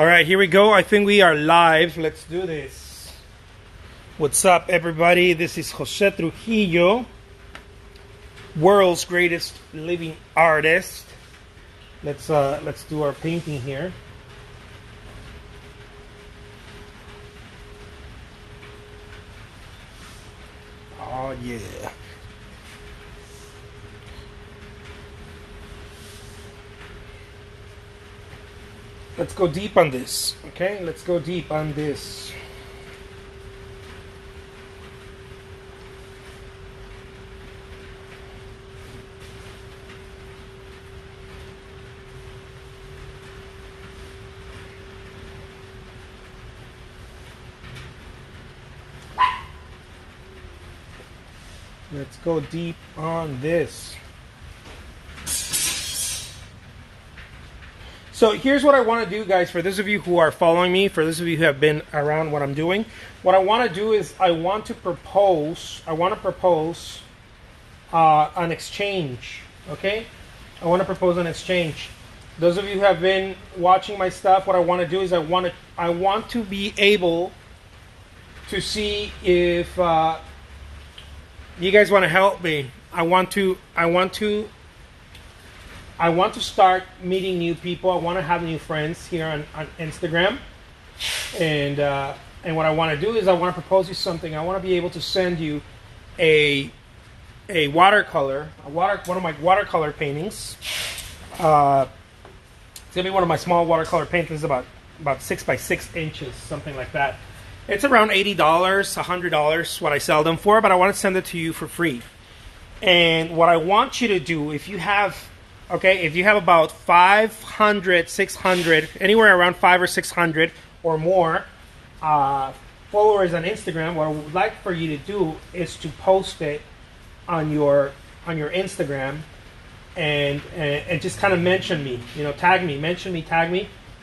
All right, here we go. I think we are live. Let's do this. What's up, everybody? This is Jose Trujillo, world's greatest living artist. Let's do our painting here. Oh yeah. Let's go deep on this, okay? Let's go deep on this. Let's go deep on this. So here's what I want to do, guys, for those of you who are following me, for those of you who have been around what I'm doing. What I want to do is I want to propose an exchange, okay? I want to propose an exchange. Those of you who have been watching my stuff, what I want to do is I want to be able to see if you guys want to help me. I want to start meeting new people. I want to have new friends here on Instagram. And what I want to do is I want to propose you something. I want to be able to send you a watercolor, one of my watercolor paintings. It's going to be one of my small watercolor paintings, about 6 by 6 inches, something like that. It's around $80, $100 what I sell them for, but I want to send it to you for free. And what I want you to do, if you have about 500, 600, anywhere around 500 or 600 or more followers on Instagram, what I would like for you to do is to post it on your Instagram and just kind of mention me, tag me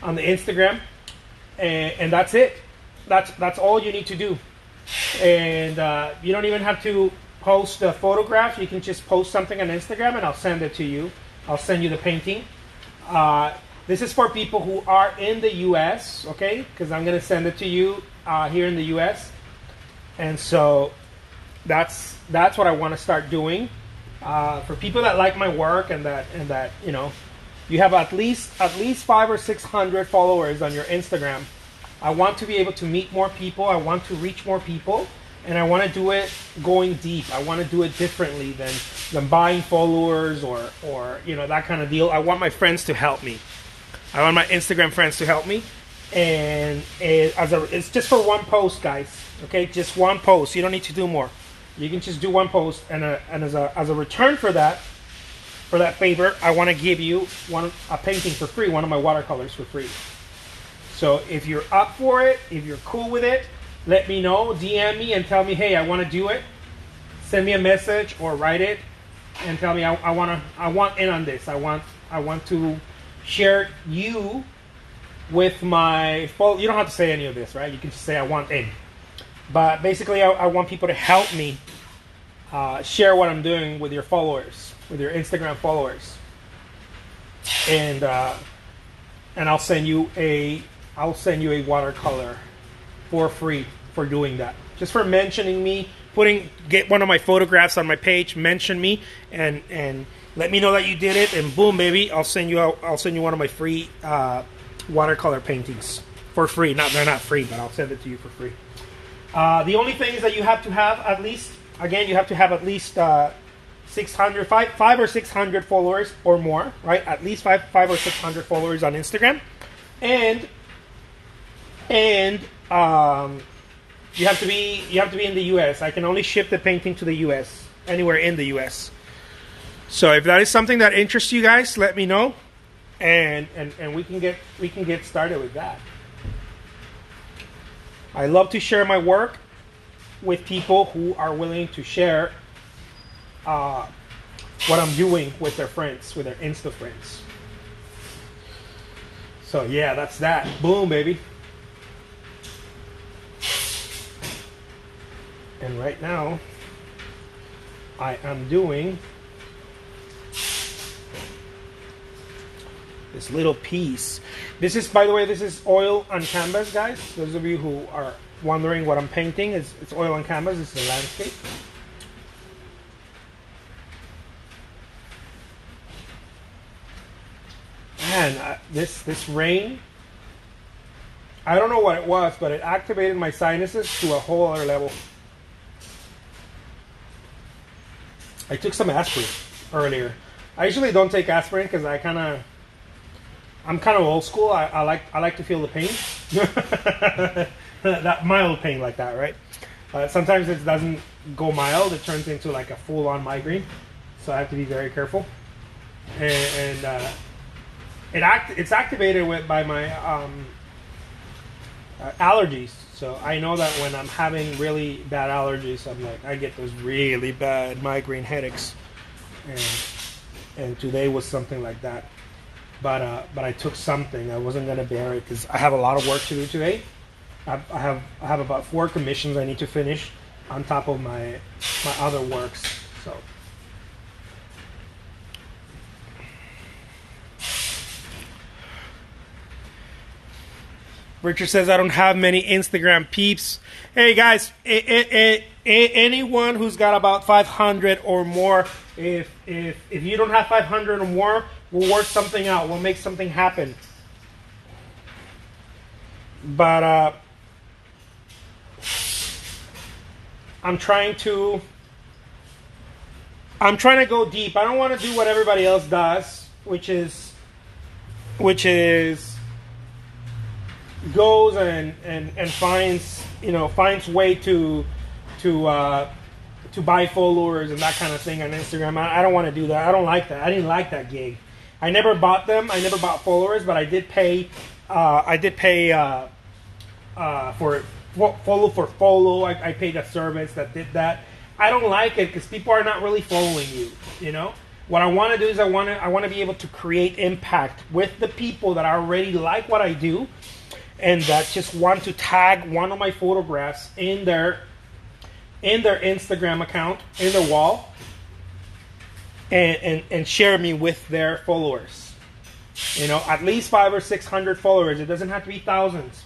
on the Instagram, and that's it. That's all you need to do. And you don't even have to post a photograph. You can just post something on Instagram and I'll send it to you. I'll send you the painting. This is for people who are in the U.S., okay? Because I'm going to send it to you here in the U.S. And so that's what I want to start doing. For people that like my work and that you have at least 500 or 600 followers on your Instagram. I want to be able to meet more people. I want to reach more people. And I want to do it going deep. I want to do it differently than buying followers or that kind of deal. I want my friends to help me. I want my Instagram friends to help me. And it's just for one post, guys. Okay, just one post. You don't need to do more. You can just do one post. And as a return for that favor, I want to give you a painting for free, one of my watercolors for free. So if you're up for it, if you're cool with it, let me know, DM me and tell me, hey, I want to do it. Send me a message or write it and tell me I want in on this. I want to share you with my follow. You don't have to say any of this, right? You can just say I want in. But basically, I want people to help me share what I'm doing with your followers, with your Instagram followers, and I'll send you a watercolor for free for doing that. Just for mentioning me, get one of my photographs on my page, mention me, and let me know that you did it, and boom, baby, I'll send you one of my free watercolor paintings for free. They're not free, but I'll send it to you for free. The only thing is that you have to have at least 5 or 600 followers or more, right? At least 5 or 600 followers on Instagram, and you have to be in the U.S. I can only ship the painting to the U.S. anywhere in the U.S. So if that is something that interests you guys, let me know, and we can get started with that. I love to share my work with people who are willing to share what I'm doing with their friends, with their Insta friends. So yeah, that's that. Boom, baby. And right now, I am doing this little piece. This is, by the way, this is oil on canvas, guys. Those of you who are wondering what I'm painting, it's oil on canvas. This is a landscape. Man, this rain, I don't know what it was, but it activated my sinuses to a whole other level. I took some aspirin earlier. I usually don't take aspirin because I'm kind of old school. I like to feel the pain, that mild pain like that, right? Sometimes it doesn't go mild; it turns into like a full-on migraine. So I have to be very careful. And it's activated by my allergies. So I know that when I'm having really bad allergies, I get those really bad migraine headaches, and today was something like that. But I took something. I wasn't gonna bear it because I have a lot of work to do today. I have about 4 commissions I need to finish on top of my other works. So. Richard says, I don't have many Instagram peeps. Hey guys, anyone who's got about 500 or more, if you don't have 500 or more, we'll work something out. We'll make something happen. But I'm trying to go deep. I don't want to do what everybody else does, which is goes and finds way to buy followers and that kind of thing on Instagram. I don't want to do that. I don't like that. I didn't like that gig. I never bought them. I never bought followers, but I did pay. For follow. I paid a service that did that. I don't like it because people are not really following you. You know what I want to do is I want to be able to create impact with the people that already like what I do, and that just want to tag one of my photographs in their Instagram account, in their wall, and share me with their followers. At least 500 or 600 followers. It doesn't have to be thousands.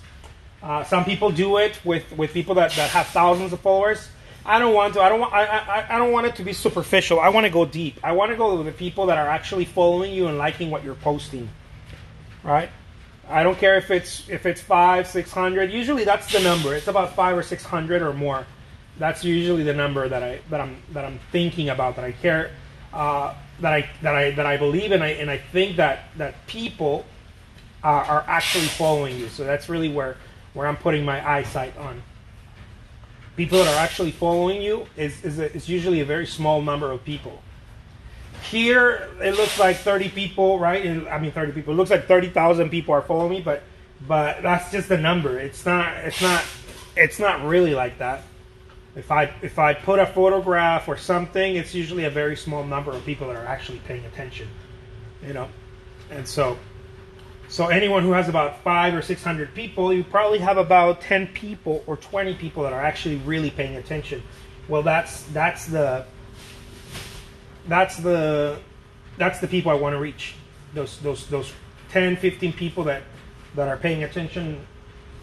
Some people do it with people that have thousands of followers. I don't want to. I don't want it to be superficial. I want to go deep. I want to go with the people that are actually following you and liking what you're posting. Right? I don't care if it's 500, 600. Usually that's the number. It's about 500 or 600 or more. That's usually the number that I'm thinking about, that I care, that I believe in, and I think that people are actually following you. So that's really where I'm putting my eyesight on. People that are actually following you is usually a very small number of people. Here it looks like 30 people, right? 30 people. It looks like 30,000 people are following me, but that's just the number. It's not really like that. If I put a photograph or something, it's usually a very small number of people that are actually paying attention. And so anyone who has about 500 or 600 people, you probably have about 10 people or 20 people that are actually really paying attention. Well, that's the people I want to reach. Those 10, 15 people that are paying attention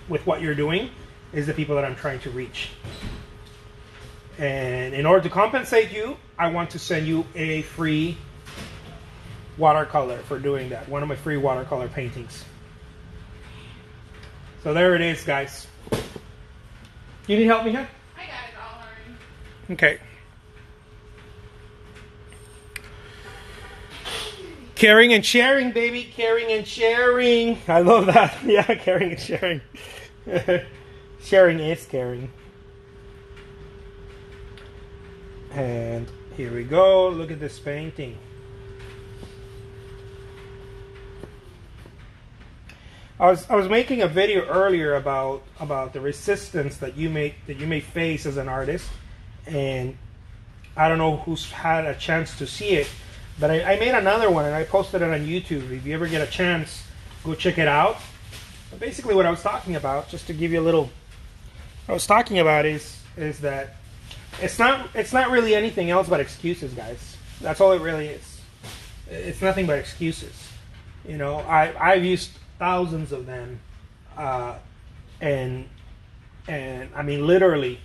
with what you're doing is the people that I'm trying to reach. And in order to compensate you, I want to send you a free watercolor for doing that. One of my free watercolor paintings. So there it is, guys. You need help, Mija? I got it all already. Okay. Caring and sharing, baby. Caring and sharing. I love that. Yeah, caring and sharing. Sharing is caring. And here we go. Look at this painting. I was making a video earlier about the resistance that you may face as an artist, and I don't know who's had a chance to see it, but I made another one and I posted it on YouTube. If you ever get a chance, go check it out. But basically, what I was talking about, just to give you a little, what I was talking about is that it's not really anything else but excuses, guys. That's all it really is. It's nothing but excuses. I've used thousands of them, and I mean literally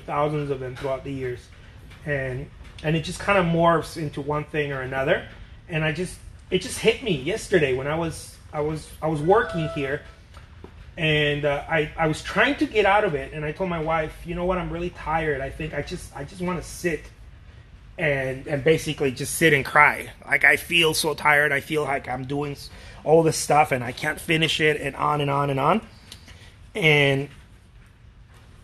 thousands of them throughout the years, and it just kind of morphs into one thing or another, and it just hit me yesterday when I was working here, and I was trying to get out of it, and I told my wife, you know what, I'm really tired. I think I just want to sit and basically just sit and cry. Like, I feel so tired. I feel like I'm doing all this stuff and I can't finish it, and on and on and on.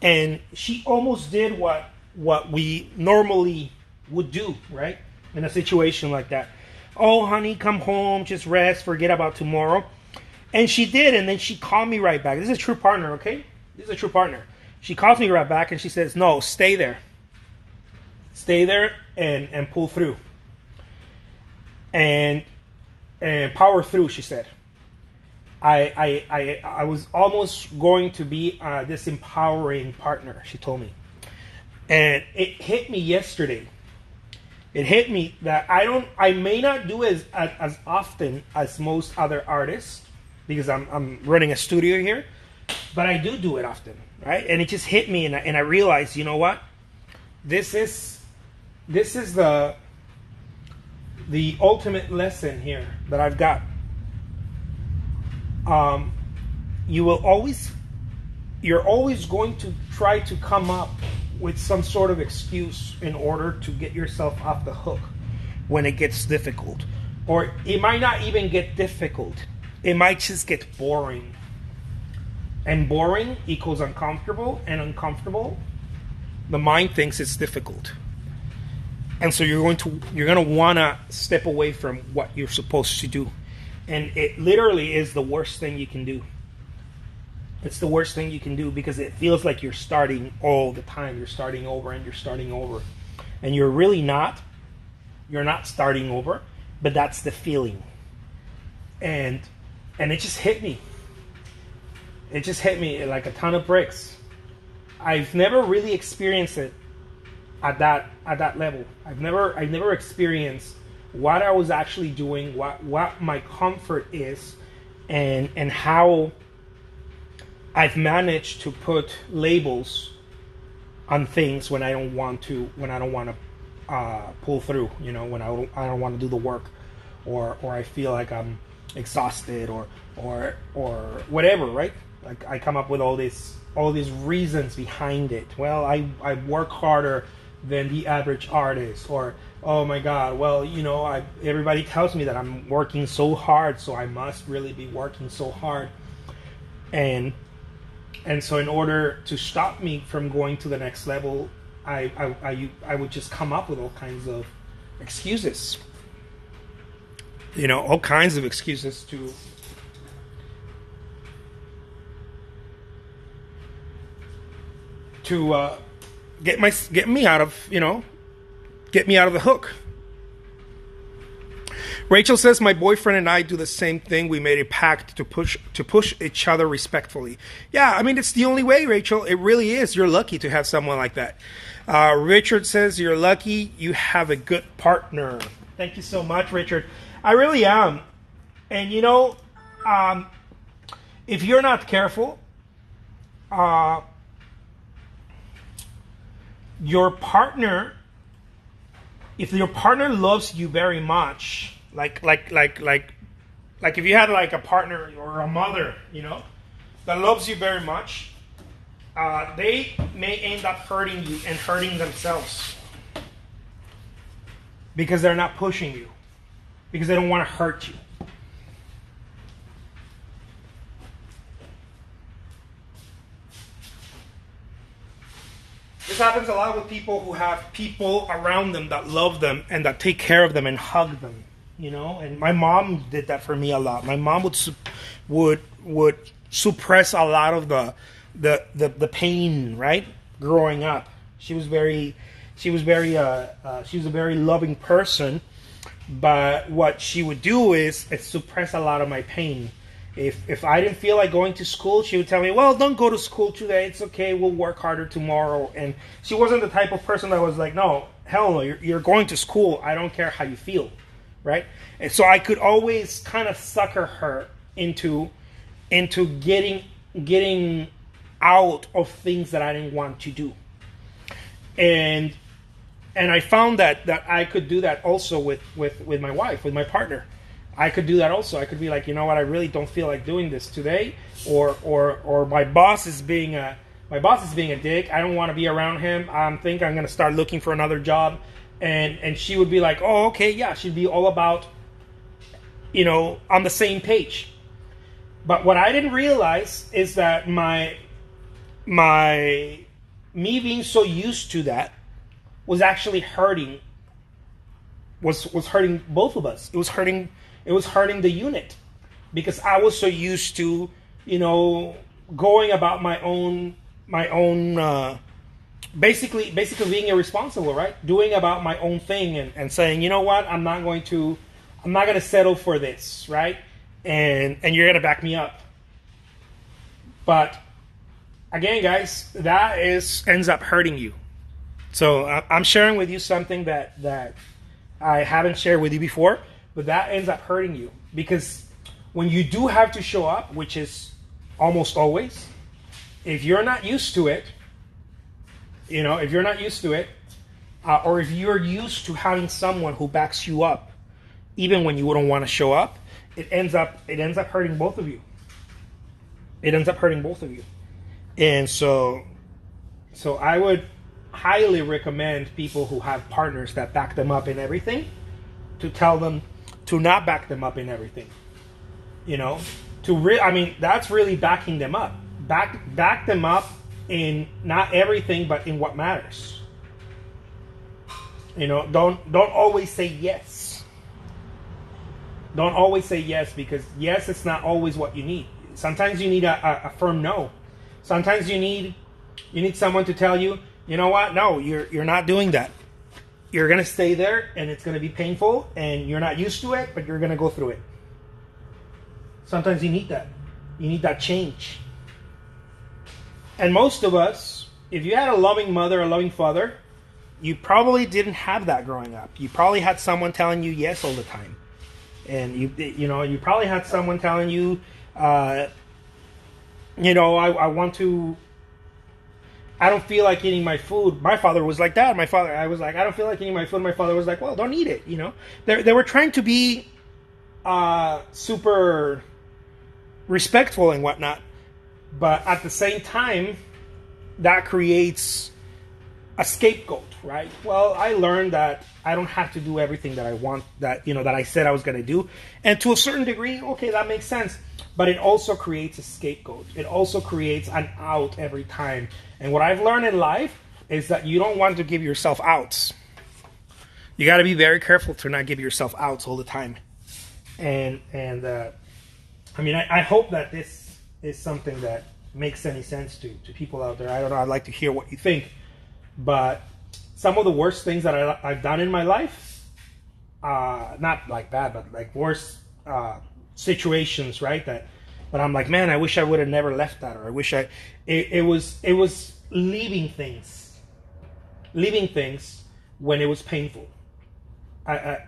And she almost did what we normally would do, right? In a situation like that. Oh, honey, come home, just rest, forget about tomorrow. And she did, and then she called me right back. This is a true partner, okay? This is a true partner. She calls me right back and she says, no, stay there. Stay there and pull through. And power through, she said. I was almost going to be this empowering partner, she told me. And it hit me yesterday. It hit me that I may not do as often as most other artists, because I'm running a studio here, but I do it often, right? And it just hit me, and I realized, you know what? This is the ultimate lesson here that I've got. You're always going to try to come up with some sort of excuse in order to get yourself off the hook when it gets difficult. Or it might not even get difficult. It might just get boring. And boring equals uncomfortable, and uncomfortable, the mind thinks it's difficult. And so you're going to want to step away from what you're supposed to do. And it literally is the worst thing you can do. It's the worst thing you can do, because it feels like you're starting all the time. You're starting over and you're starting over. And you're really not. You're not starting over, but that's the feeling. And it just hit me. It just hit me like a ton of bricks. I've never really experienced it at that level. I've never experienced what I was actually doing, what my comfort is, and how I've managed to put labels on things when I don't want to pull through, when I don't want to do the work, or I feel like I'm exhausted or whatever, right? Like, I come up with all these reasons behind it. Well, I work harder than the average artist, or oh my God, well, everybody tells me that I'm working so hard, so I must really be working so hard. And so in order to stop me from going to the next level, I would just come up with all kinds of excuses. All kinds of excuses to get me out of the hook. Rachel says, my boyfriend and I do the same thing. We made a pact to push each other respectfully. Yeah, I mean, it's the only way, Rachel. It really is. You're lucky to have someone like that. Richard says, you're lucky you have a good partner. Thank you so much, Richard. I really am. And if you're not careful, if your partner loves you very much, like if you had like a partner or a mother, that loves you very much, they may end up hurting you and hurting themselves, because they're not pushing you, because they don't want to hurt you. This happens a lot with people who have people around them that love them and that take care of them and hug them, And my mom did that for me a lot. My mom would suppress a lot of the pain, right? Growing up, she was a very loving person, but what she would do is suppress a lot of my pain. If I didn't feel like going to school, she would tell me, well, don't go to school today. It's okay. We'll work harder tomorrow. And she wasn't the type of person that was like, no, hell no, you're going to school. I don't care how you feel, right? And so I could always kind of sucker her into getting out of things that I didn't want to do. And I found that I could do that also with my wife, with my partner. I could do that also. I could be like, you know what, I really don't feel like doing this today, or my boss is being a dick. I don't want to be around him. I think I'm going to start looking for another job. And she would be like, oh, okay, yeah. She'd be all about, on the same page. But what I didn't realize is that me being so used to that was actually hurting. Was hurting both of us. It was hurting the unit, because I was so used to, going about my own basically being irresponsible, right? Doing about my own thing and saying, you know what, I'm not going to settle for this, right? And you're gonna back me up. But again, guys, that ends up hurting you. So I'm sharing with you something that I haven't shared with you before, but that ends up hurting you, because when you do have to show up, which is almost always, if you're not used to it, or if you're used to having someone who backs you up, even when you wouldn't want to show up, it ends up hurting both of you. It ends up hurting both of you. And so I would highly recommend people who have partners that back them up in everything to tell them to not back them up in everything. That's really backing them up. Back them up in not everything, but in what matters. Don't always say yes. Don't always say yes, because yes, it's not always what you need. Sometimes you need a firm no. Sometimes you need someone to tell you, you know what? No, you're not doing that. You're gonna stay there, and it's gonna be painful, and you're not used to it, but you're gonna go through it. Sometimes you need that. You need that change. And most of us, if you had a loving mother, a loving father, you probably didn't have that growing up. You probably had someone telling you yes all the time, and you probably had someone telling you, I don't feel like eating my food. My father was like that. I was like, I don't feel like eating my food. My father was like, well, don't eat it. They were trying to be super respectful and whatnot, but at the same time, that creates a scapegoat, right? Well, I learned that I don't have to do everything that I want, that I said I was going to do, and to a certain degree, okay, that makes sense. But it also creates a scapegoat. It also creates an out every time. And what I've learned in life is that you don't want to give yourself outs. You got to be very careful to not give yourself outs all the time. I hope that this is something that makes any sense to people out there. I don't know. I'd like to hear what you think. But some of the worst things that I've done in my life, not like bad, but like worse situations, right? But I'm like, man, I wish I would have never left that, or I wish it was leaving things when it was painful. I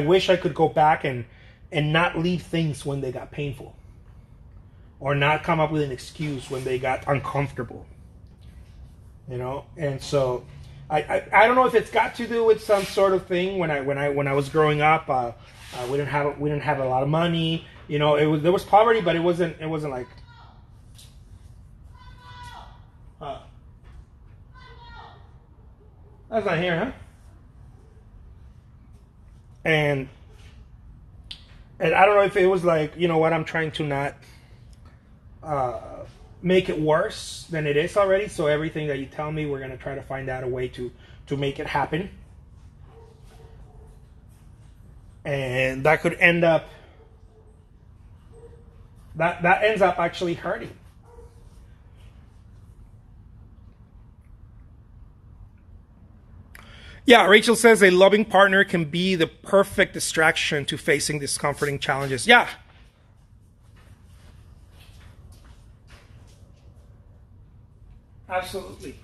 wish I could go back and not leave things when they got painful, or not come up with an excuse when they got uncomfortable. And so I don't know if it's got to do with some sort of thing. When I was growing up, we didn't have a lot of money. There was poverty, but it wasn't like. That's not here, huh? And I don't know if it was like, I'm trying to not make it worse than it is already. So everything that you tell me, we're gonna try to find out a way to make it happen. And that could end up. That ends up actually hurting. Yeah, Rachel says a loving partner can be the perfect distraction to facing discomforting challenges. Yeah. Absolutely.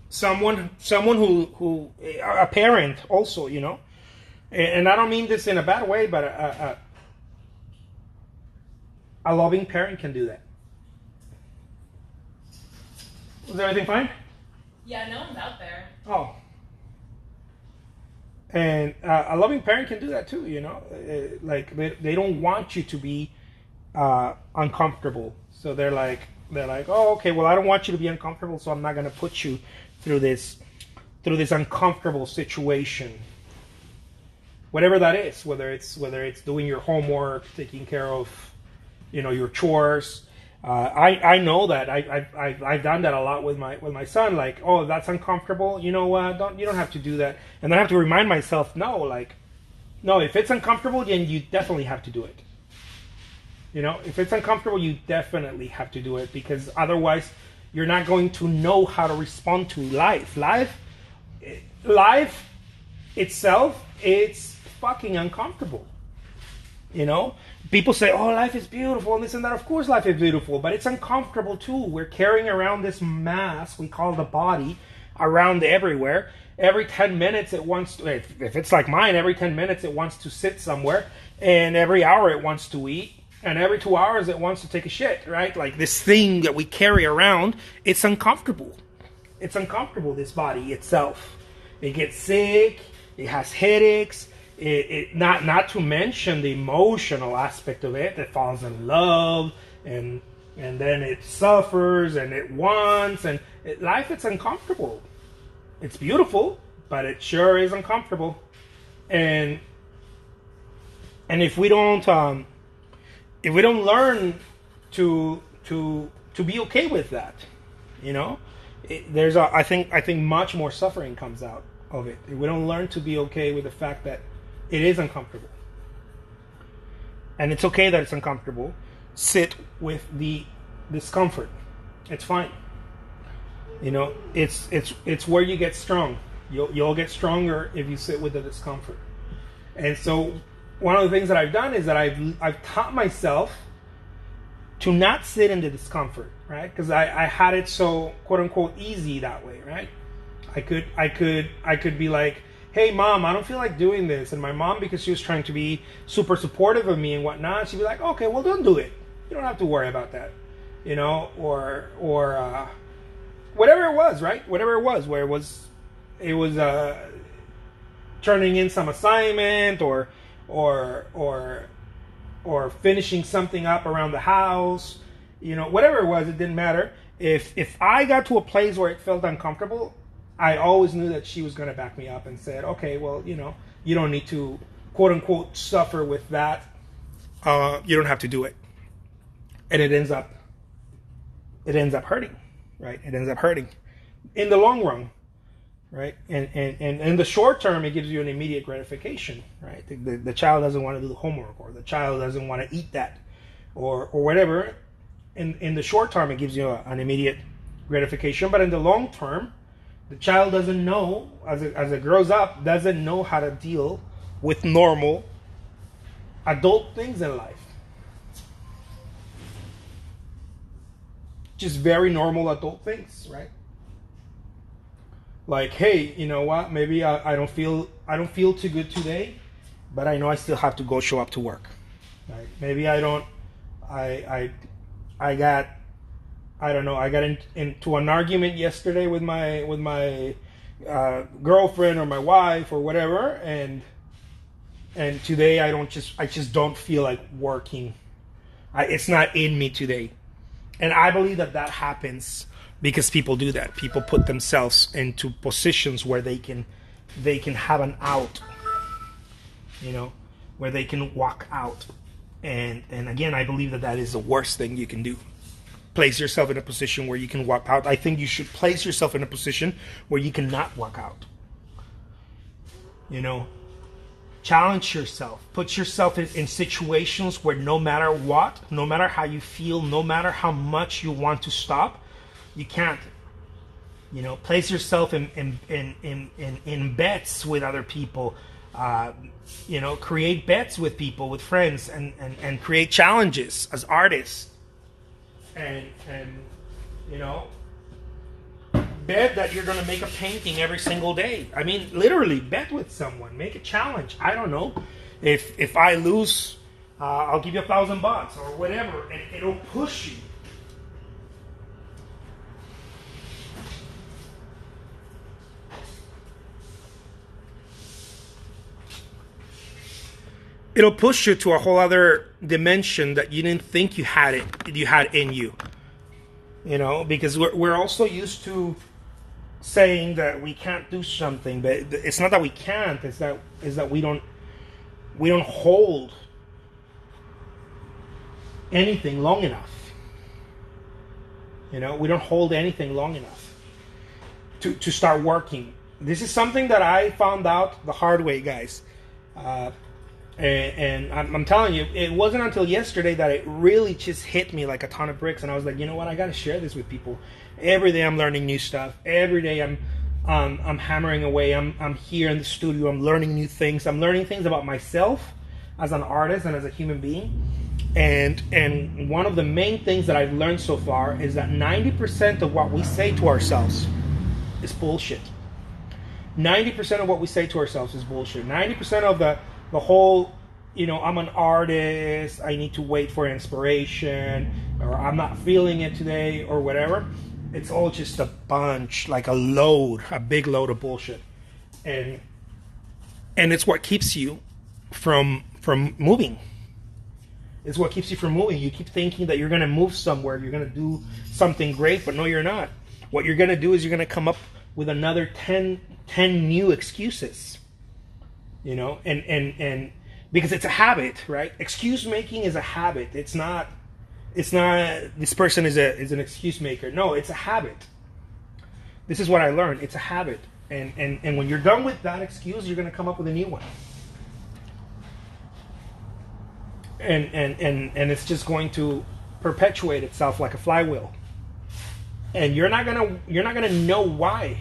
Someone who a parent also, and I don't mean this in a bad way, but A loving parent can do that. Was everything fine? Yeah, no one's out there. Oh. And a loving parent can do that too, you know. Like they don't want you to be uncomfortable. So they're like, oh, okay, well, I don't want you to be uncomfortable, so I'm not going to put you through this uncomfortable situation. Whatever that is, whether it's doing your homework, taking care of, your chores. I know that I've done that a lot with my son. Like, oh, that's uncomfortable. You know what? You don't have to do that. And then I have to remind myself, no, if it's uncomfortable, then you definitely have to do it. If it's uncomfortable, you definitely have to do it, because otherwise, you're not going to know how to respond to life. Life itself, it's fucking uncomfortable. People say, oh, life is beautiful and this and that. Of course life is beautiful, but it's uncomfortable too. We're carrying around this mass we call the body around everywhere. Every 10 minutes it wants to, if it's like mine, every 10 minutes it wants to sit somewhere, and every hour it wants to eat, and every 2 hours it wants to take a shit, right? Like this thing that we carry around, it's uncomfortable. It's uncomfortable, this body itself. It gets sick, it has headaches, not to mention the emotional aspect of it. It falls in love, and then it suffers, and it wants, and life, it's uncomfortable. It's beautiful, but it sure is uncomfortable. And if we don't learn to be okay with that, I think much more suffering comes out of it. If we don't learn to be okay with the fact that it is uncomfortable, and it's okay that it's uncomfortable. Sit with the discomfort. It's fine. It's where you get strong. You'll get stronger if you sit with the discomfort. And so, one of the things that I've done is that I've taught myself to not sit in the discomfort, right? Because I had it so quote unquote easy that way, right? I could be like, hey, Mom, I don't feel like doing this. And my mom, because she was trying to be super supportive of me and whatnot, she'd be like, okay, well, don't do it. You don't have to worry about that. Or whatever it was, right? Whatever it was, where it was turning in some assignment or finishing something up around the house, whatever it was, it didn't matter. If I got to a place where it felt uncomfortable, I always knew that she was going to back me up and said, okay, well, you don't need to, quote unquote, suffer with that. You don't have to do it. And it ends up hurting, right? It ends up hurting in the long run, right? And in the short term, it gives you an immediate gratification, right? The child doesn't want to do the homework, or the child doesn't want to eat that, or whatever. In the short term, it gives you an immediate gratification. But in the long term, the child doesn't know, as it grows up, doesn't know how to deal with normal adult things in life. Just very normal adult things, right? Like, hey, you know what? Maybe I don't feel too good today, but I know I still have to go show up to work. Right? Maybe I got into an argument yesterday with my girlfriend or my wife or whatever, and today I just don't feel like working. It's not in me today. And I believe that happens because people do that. People put themselves into positions where they can have an out, where they can walk out. And again, I believe that is the worst thing you can do. Place yourself in a position where you can walk out. I think you should place yourself in a position where you cannot walk out. Challenge yourself. Put yourself in situations where no matter what, no matter how you feel, no matter how much you want to stop, you can't. Place yourself in bets with other people. Create bets with people, with friends, and create challenges as artists. And bet that you're going to make a painting every single day. I mean, literally, bet with someone. Make a challenge. I don't know. If I lose I'll give you $1,000 or whatever, and it'll push you. It'll push you to a whole other dimension that you didn't think you had in you. You know, because we're also used to saying that we can't do something, but it's not that we can't. It's that we don't hold anything long enough. You know, we don't hold anything long enough to start working. This is something that I found out the hard way, guys. And I'm telling you, it wasn't until yesterday that it really just hit me like a ton of bricks, and I was like, you know what, I got to share this with people. Every day I'm learning new stuff. Every day I'm hammering away. I'm here in the studio. I'm learning new things. I'm learning things about myself as an artist and as a human being. And one of the main things that I've learned so far is that 90% of what we say to ourselves is bullshit. 90% of what we say to ourselves is bullshit. 90% of the whole, you know, I'm an artist, I need to wait for inspiration, or I'm not feeling it today, or whatever. It's all just a bunch, like a big load of bullshit. And it's what keeps you from moving. It's what keeps you from moving. You keep thinking that you're going to move somewhere, you're going to do something great, but no, you're not. What you're going to do is you're going to come up with another 10 new excuses. You know, and because it's a habit, right? Excuse making is a habit. It's not this person is an excuse maker. No, it's a habit. This is what I learned. It's a habit. And when you're done with that excuse, you're gonna come up with a new one. And it's just going to perpetuate itself like a flywheel. And you're not gonna know why.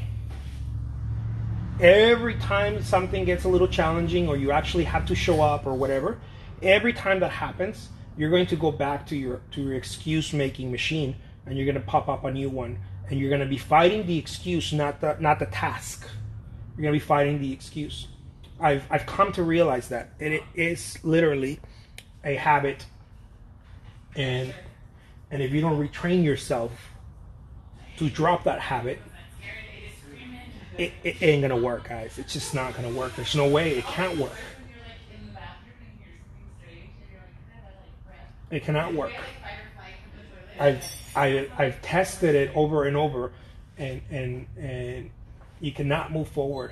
Every time something gets a little challenging, or you actually have to show up or whatever, every time that happens, you're going to go back to your excuse making machine, and you're going to pop up a new one, and you're going to be fighting the excuse, not the task. You're going to be fighting the excuse. I've come to realize that it is literally a habit, and if you don't retrain yourself to drop that habit, it ain't gonna work, guys. It's just not gonna work. There's no way. It can't work. It cannot work. I've tested it over and over, and you cannot move forward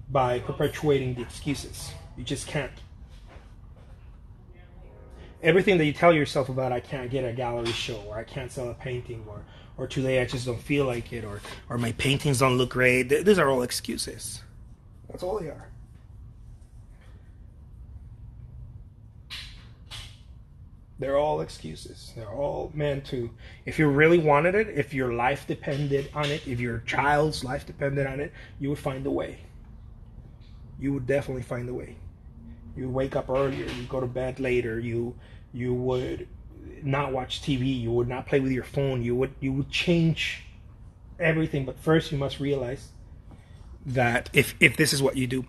by perpetuating the excuses. You just can't. Everything that you tell yourself about, I can't get a gallery show, or I can't sell a painting, or today I just don't feel like it, or my paintings don't look great. These are all excuses. That's all they are. They're all excuses. They're all meant to, if you really wanted it, if your life depended on it, if your child's life depended on it, you would find a way. You would definitely find a way. You would wake up earlier, you go to bed later, you would not watch TV, you would not play with your phone, you would change everything. But first you must realize that if this is what you do,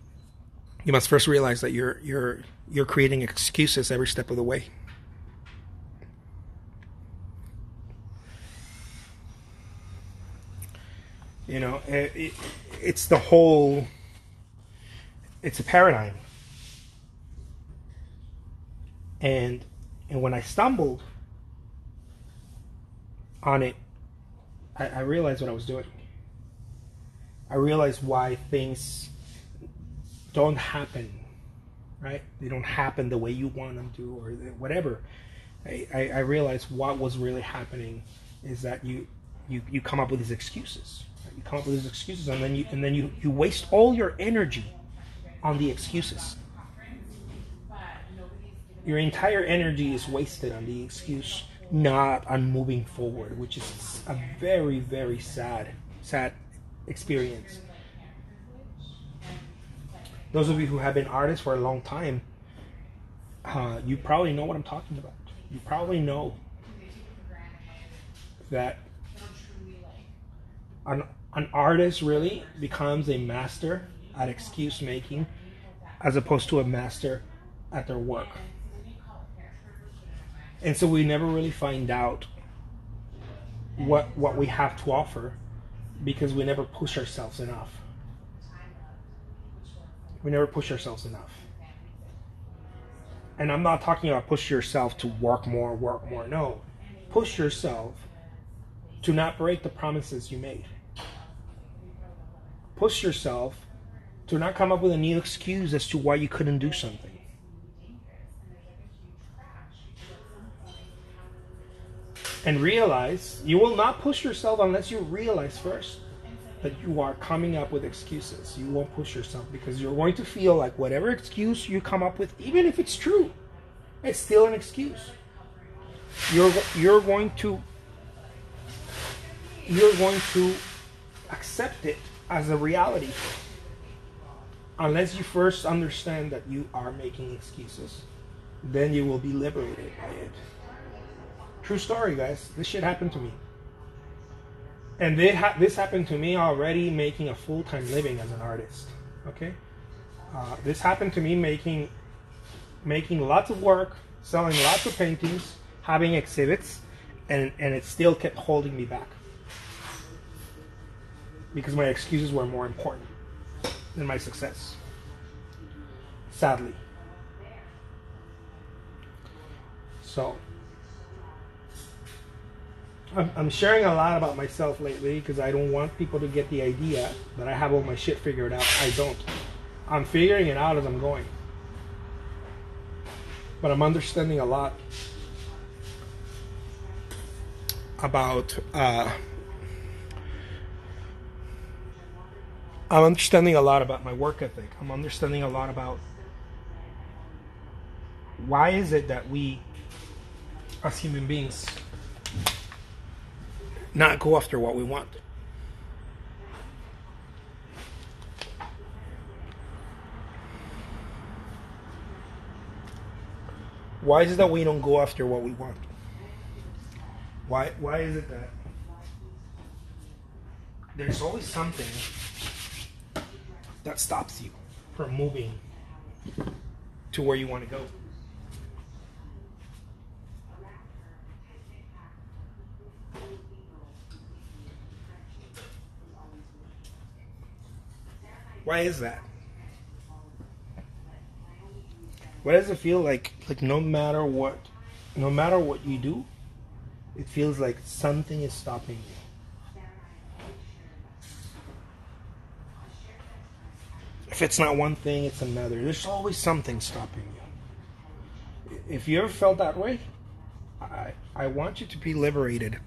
you must first realize that you're creating excuses every step of the way. You know, it's the whole, it's a paradigm. And when I stumbled on it, I realized what I was doing. I realized why things don't happen, right? They don't happen the way you want them to, or whatever. I realized what was really happening is that you come up with these excuses. You come up with these excuses, and then you waste all your energy on the excuses. Your entire energy is wasted on the excuse, not on moving forward, which is a very, very sad experience. Those of you who have been artists for a long time, you probably know what I'm talking about. You probably know that an artist really becomes a master at excuse making, as opposed to a master at their work. And so we never really find out what we have to offer because we never push ourselves enough. We never push ourselves enough. And I'm not talking about push yourself to work more. No. Push yourself to not break the promises you made. Push yourself to not come up with a new excuse as to why you couldn't do something. And realize, you will not push yourself unless you realize first that you are coming up with excuses. You won't push yourself because you're going to feel like whatever excuse you come up with, even if it's true, it's still an excuse. You're going to accept it as a reality unless you first understand that you are making excuses. Then you will be liberated by it. True story, guys. This shit happened to me. And this happened to me already making a full-time living as an artist. Okay? This happened to me making lots of work, selling lots of paintings, having exhibits, and it still kept holding me back. Because my excuses were more important than my success. Sadly. So, I'm sharing a lot about myself lately because I don't want people to get the idea that I have all my shit figured out. I don't. I'm figuring it out as I'm going. But I'm understanding a lot about I'm understanding a lot about my work ethic. I'm understanding a lot about why is it that we as human beings not go after what we want. Why is it that we don't go after what we want? Why is it that there's always something that stops you from moving to where you want to go? Why is that? Why does it feel like no matter what you do, it feels like something is stopping you? If it's not one thing, it's another. There's always something stopping you. If you ever felt that way, I want you to be liberated.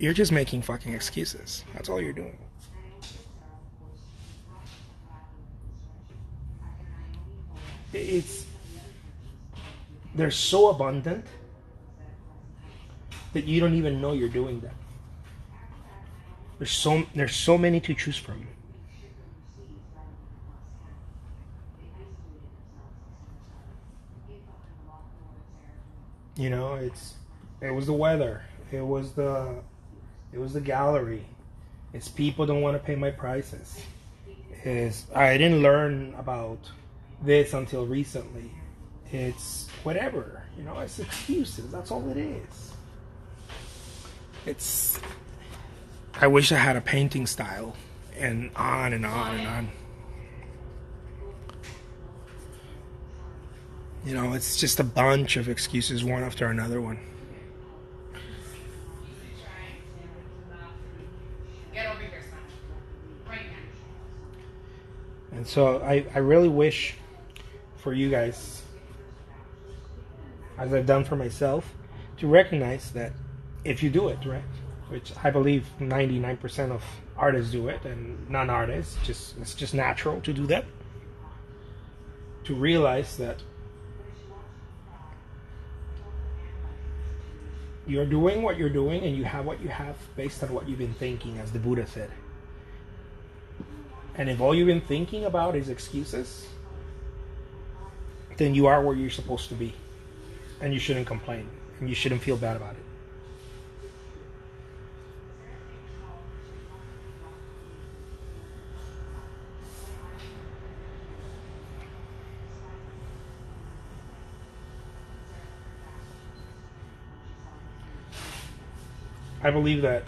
You're just making fucking excuses. That's all you're doing. They're so abundant that you don't even know you're doing that. There's so many to choose from. You know, it was the weather, it was the gallery, it's people don't want to pay my prices. I didn't learn about this until recently. It's whatever, you know, it's excuses. That's all it is. I wish I had a painting style, and on and on and on. You know, it's just a bunch of excuses, one after another one. Get over here, son. Right now. And so I really wish for you guys, as I've done for myself, to recognize that if you do it, right, which I believe 99% of artists do it, and non-artists, it's just natural to do that, to realize that you're doing what you're doing and you have what you have based on what you've been thinking, as the Buddha said. And if all you've been thinking about is excuses, then you are where you're supposed to be. And you shouldn't complain. And you shouldn't feel bad about it. I believe that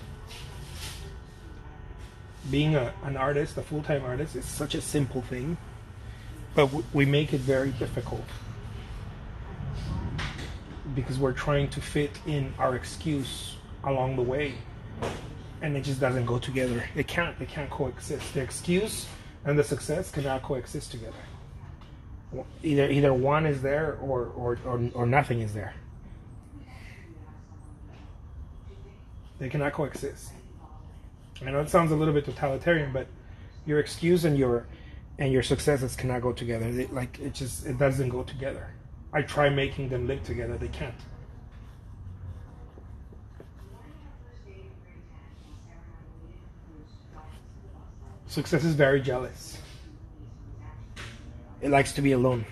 being an artist, a full-time artist, is such a simple thing, but we make it very difficult because we're trying to fit in our excuse along the way, and it just doesn't go together. It can't coexist. The excuse and the success cannot coexist together. Either one is there or nothing is there. They cannot coexist. I know it sounds a little bit totalitarian, but your excuse and your successes cannot go together. It doesn't go together. I try making them live together. They can't. Success is very jealous. It likes to be alone.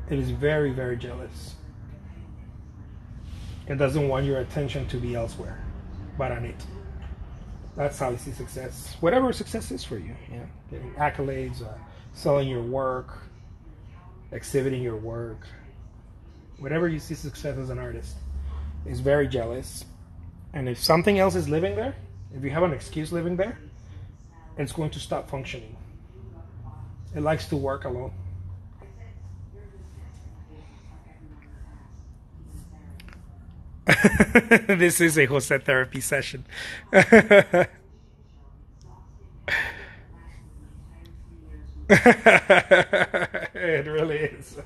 It is very, very jealous. It doesn't want your attention to be elsewhere but on it. That's how you see success. Whatever success is for you. Yeah. Getting accolades, selling your work, exhibiting your work. Whatever you see success as an artist is very jealous. And if something else is living there, if you have an excuse living there, it's going to stop functioning. It likes to work alone. This is a Jose therapy session. It really is.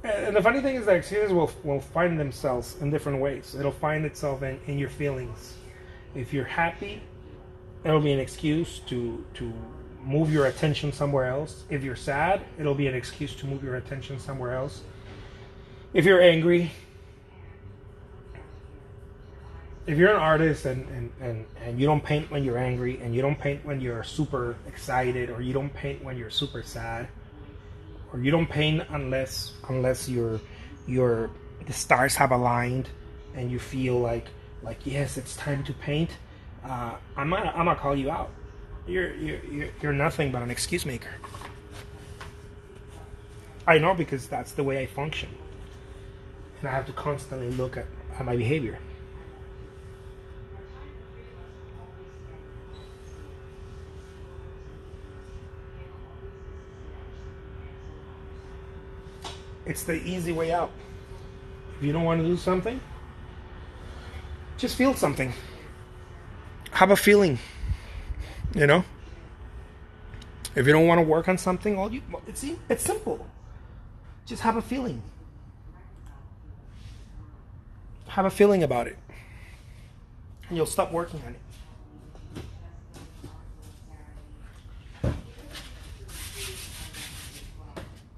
And the funny thing is that excuses will find themselves in different ways. It'll find itself in your feelings. If you're happy, it'll be an excuse to move your attention somewhere else. If you're sad, it'll be an excuse to move your attention somewhere else. If you're angry, if you're an artist and you don't paint when you're angry, and you don't paint when you're super excited, or you don't paint when you're super sad, or you don't paint unless the stars have aligned and you feel like yes, it's time to paint, I'm gonna call you out. You're nothing but an excuse maker. I know, because that's the way I function, and I have to constantly look at my behavior. It's the easy way out. If you don't want to do something, just feel something. Have a feeling. You know? If you don't want to work on something, it's simple. Just have a feeling. Have a feeling about it. And you'll stop working on it.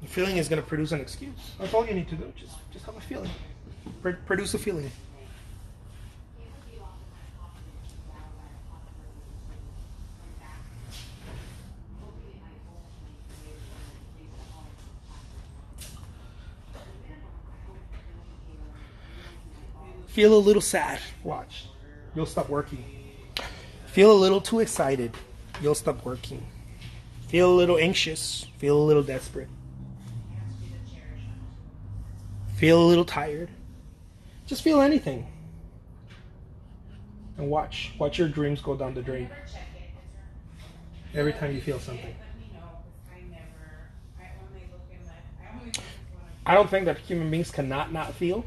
The feeling is going to produce an excuse. That's all you need to do. Just have a feeling. Produce a feeling. Feel a little sad. Watch. You'll stop working. Feel a little too excited. You'll stop working. Feel a little anxious. Feel a little desperate. Feel a little tired. Just feel anything. And watch your dreams go down the drain. Every time you feel something. I don't think that human beings cannot not feel.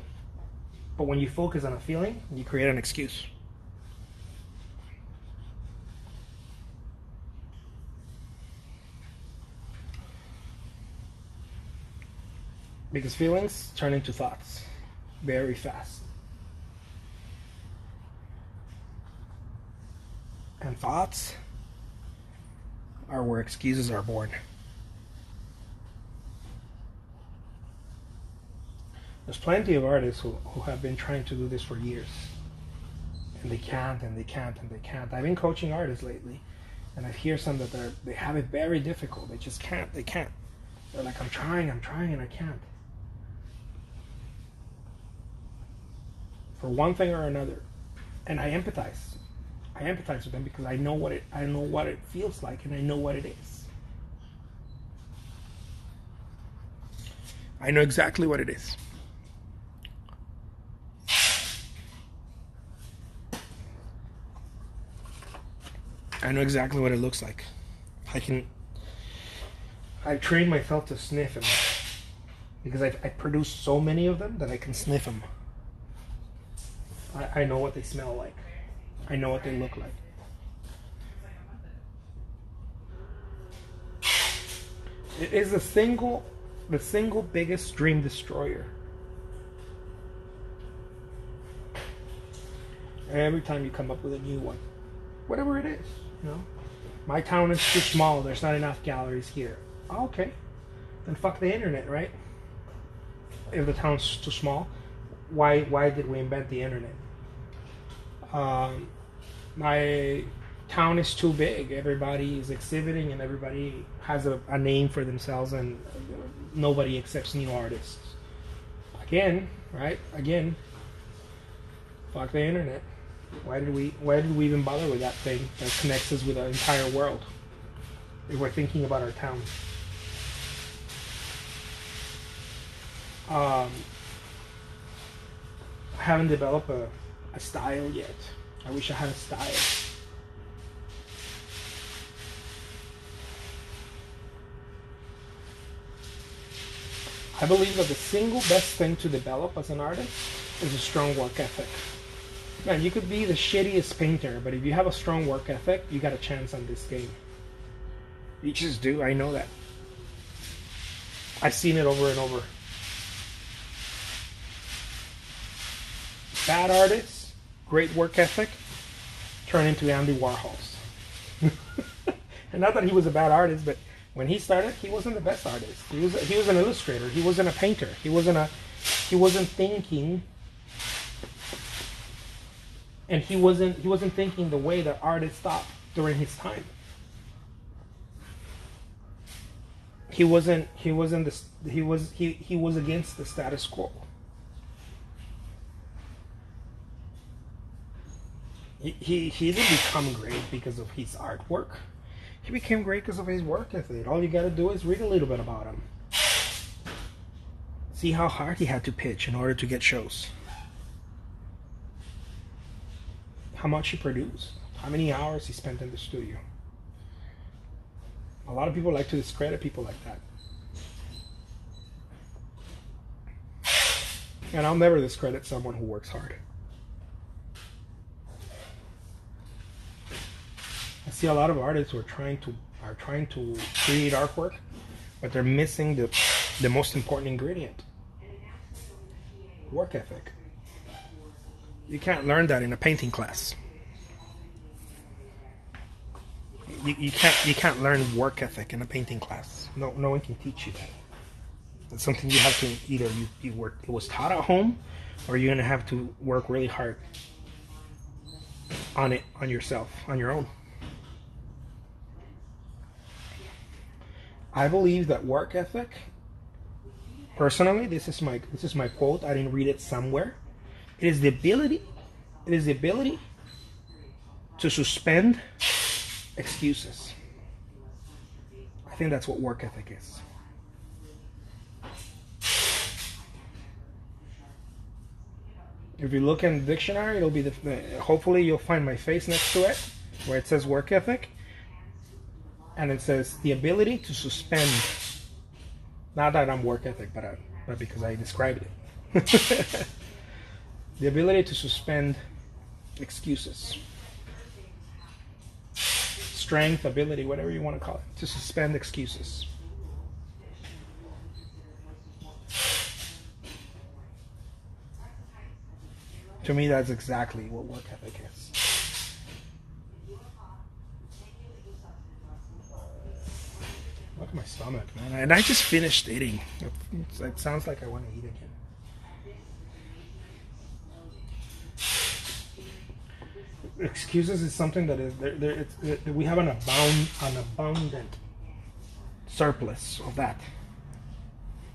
But when you focus on a feeling, you create an excuse. Because feelings turn into thoughts very fast. And thoughts are where excuses are born. There's plenty of artists who have been trying to do this for years. And they can't, and they can't, and they can't. I've been coaching artists lately, and I hear some that they have it very difficult. They just can't. They can't. They're like, I'm trying, and I can't. For one thing or another. And I empathize. I empathize with them because I know what it feels like, and I know what it is. I know exactly what it is. I know exactly what it looks like. I've trained myself to sniff them because I produce so many of them that I can sniff them. I know what they smell like. I know what they look like. It is the single biggest dream destroyer. Every time you come up with a new one, whatever it is, you know. My town is too small. There's not enough galleries here. Okay, then fuck the internet, right? If the town's too small, why did we invent the internet? My town is too big. Everybody is exhibiting, and everybody has a name for themselves, and nobody accepts new artists. Again, right? Again, fuck the internet. Why did we even bother with that thing that connects us with the entire world if we're thinking about our town? I haven't developed a style yet. I wish I had a style. I believe that the single best thing to develop as an artist is a strong work ethic. Man, you could be the shittiest painter, but if you have a strong work ethic, you got a chance on this game. You just do. I know that. I've seen it over and over. Bad artists, great work ethic, turn into Andy Warhols. And not that he was a bad artist, but when he started, he wasn't the best artist. He was an illustrator. He wasn't a painter. He wasn't thinking. And he wasn't thinking the way that artists thought during his time. He was against the status quo. He didn't become great because of his artwork. He became great because of his work ethic. All you gotta do is read a little bit about him. See how hard he had to pitch in order to get shows. How much he produced. How many hours he spent in the studio. A lot of people like to discredit people like that. And I'll never discredit someone who works hard. I see a lot of artists who are trying to create artwork, but they're missing the most important ingredient. Work ethic. You can't learn that in a painting class. You can't learn work ethic in a painting class. No one can teach you that. It's something you have to either you work. It was taught at home, or you're gonna have to work really hard on it, on yourself, on your own. I believe that work ethic. Personally, this is my quote. I didn't read it somewhere. It is the ability to suspend excuses. I think that's what work ethic is. If you look in the dictionary, it'll be hopefully you'll find my face next to it, where it says work ethic, and it says the ability to suspend. Not that I'm work ethic, but because I described it. The ability to suspend excuses. Strength, ability, whatever you want to call it. To suspend excuses. To me, that's exactly what work ethic is. Look at my stomach, man. And I just finished eating. It sounds like I want to eat again. Excuses is something that is we have an abundant surplus of that,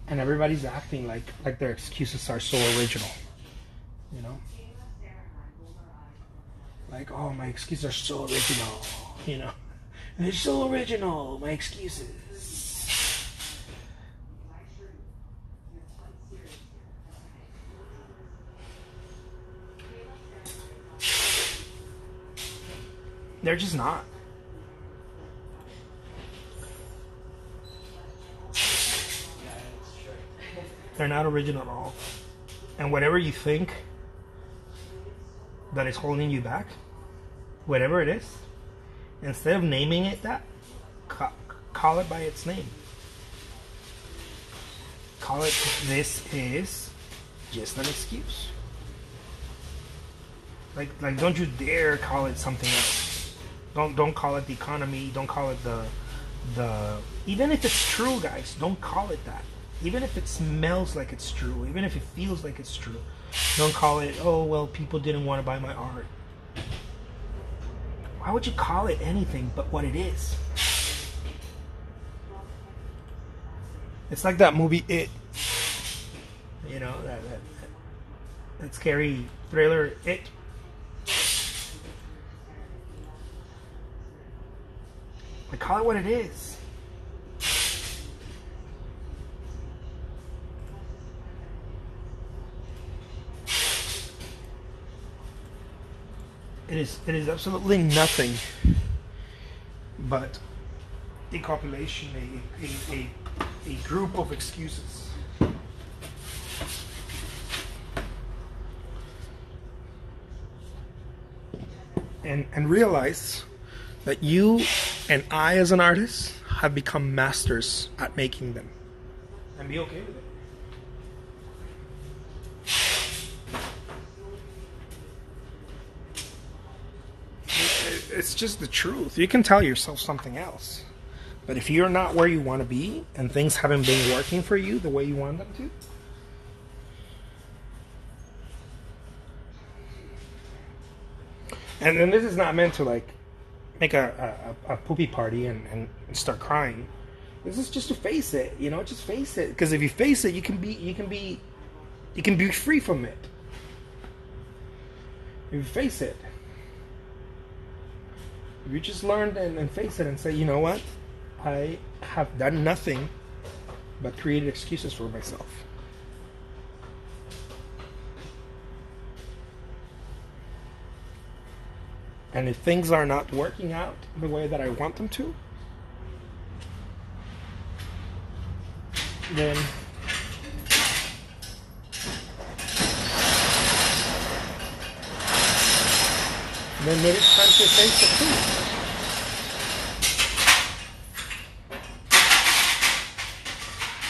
and everybody's acting like their excuses are so original, you know. Like, oh, my excuses are so original, you know. They're so original, my excuses. They're just not. They're not original at all. And whatever you think that is holding you back, whatever it is, instead of naming it that, call it by its name. Call it, this is just an excuse. Like don't you dare call it something else. Don't call it the economy. Don't call it the even if it's true, guys, don't call it that. Even if it smells like it's true, even if it feels like it's true, don't call it, oh, well, people didn't want to buy my art. Why would you call it anything but what it is? It's like that movie, It. You know, that scary thriller, It. Like, call it what it is. It is absolutely nothing but a compilation, a group of excuses. And realize that you and I as an artist have become masters at making them. And be okay with it. It's just the truth. You can tell yourself something else. But if you're not where you want to be and things haven't been working for you the way you want them to, and then this is not meant to like make a poopy party and start crying. This is just to face it, you know, just face it. Because if you face it, you can be free from it. If you face it. If you just learn and face it and say, you know what? I have done nothing but created excuses for myself. And if things are not working out the way that I want them to, then maybe it's time to face the truth.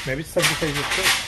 Maybe it's time to face the truth.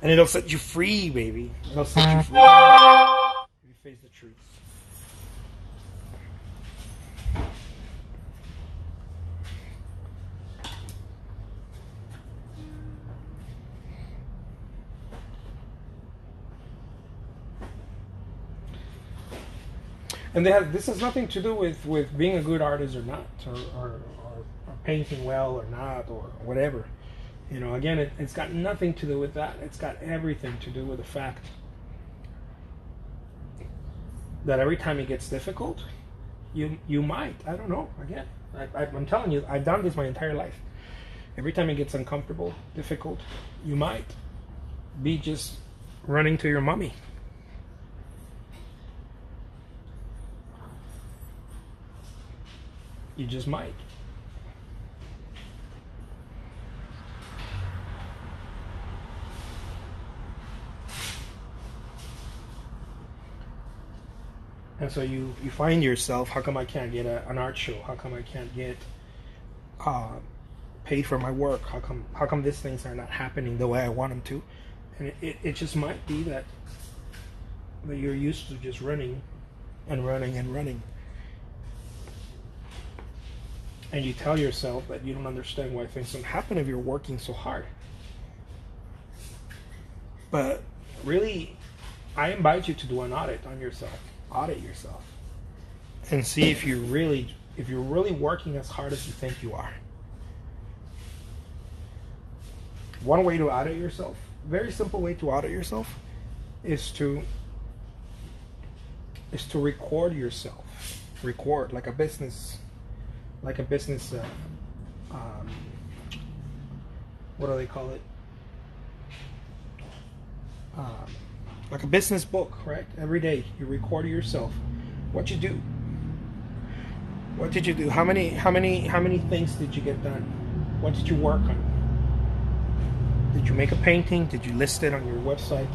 And it'll set you free, baby. It'll set you free. If you face the truth. And this has nothing to do with being a good artist or not, or painting well or not, or whatever. You know, again, it's got nothing to do with that. It's got everything to do with the fact that every time it gets difficult, you might, I don't know, again, I'm telling you, I've done this my entire life. Every time it gets uncomfortable, difficult, you might be just running to your mommy. You just might. And so you find yourself, how come I can't get an art show? How come I can't get paid for my work? How come these things are not happening the way I want them to? And it just might be that you're used to just running and running and running. and you tell yourself that you don't understand why things don't happen if you're working so hard. But really, I invite you to do an audit on yourself. Audit yourself. And see if you're really working as hard as you think you are. One way to audit yourself, very simple way to audit yourself, is to record yourself. Record like a business. What do they call it? Like a business book, right? Every day you record yourself. What you do? What did you do? How many things did you get done? What did you work on? Did you make a painting? Did you list it on your website?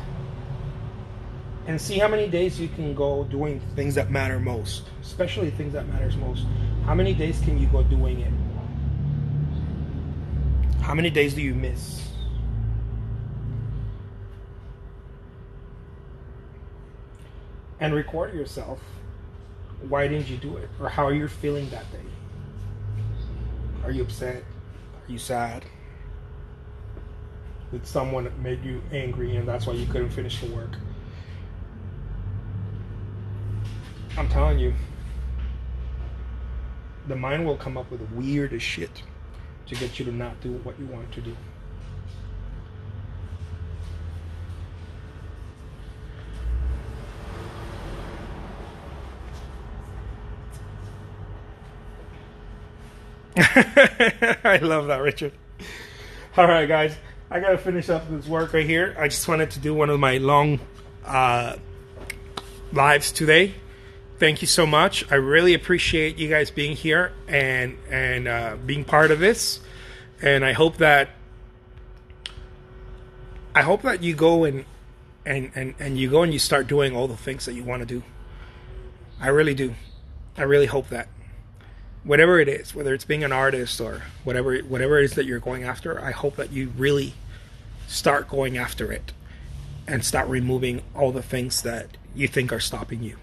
And see how many days you can go doing things that matter most, especially things that matters most. How many days can you go doing it? How many days do you miss? And record yourself. Why didn't you do it? Or how are you feeling that day? Are you upset? Are you sad? Did someone made you angry and that's why you couldn't finish the work? I'm telling you, the mind will come up with the weirdest shit to get you to not do what you want to do. I love that, Richard. All right, guys. I got to finish up this work right here. I just wanted to do one of my long lives today. Thank you so much. I really appreciate you guys being here and being part of this. And I hope that you go and you start doing all the things that you want to do. I really do. I really hope that. Whatever it is, whether it's being an artist or whatever it is that you're going after, I hope that you really start going after it and start removing all the things that you think are stopping you.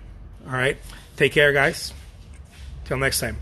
All right? Take care, guys. Till next time.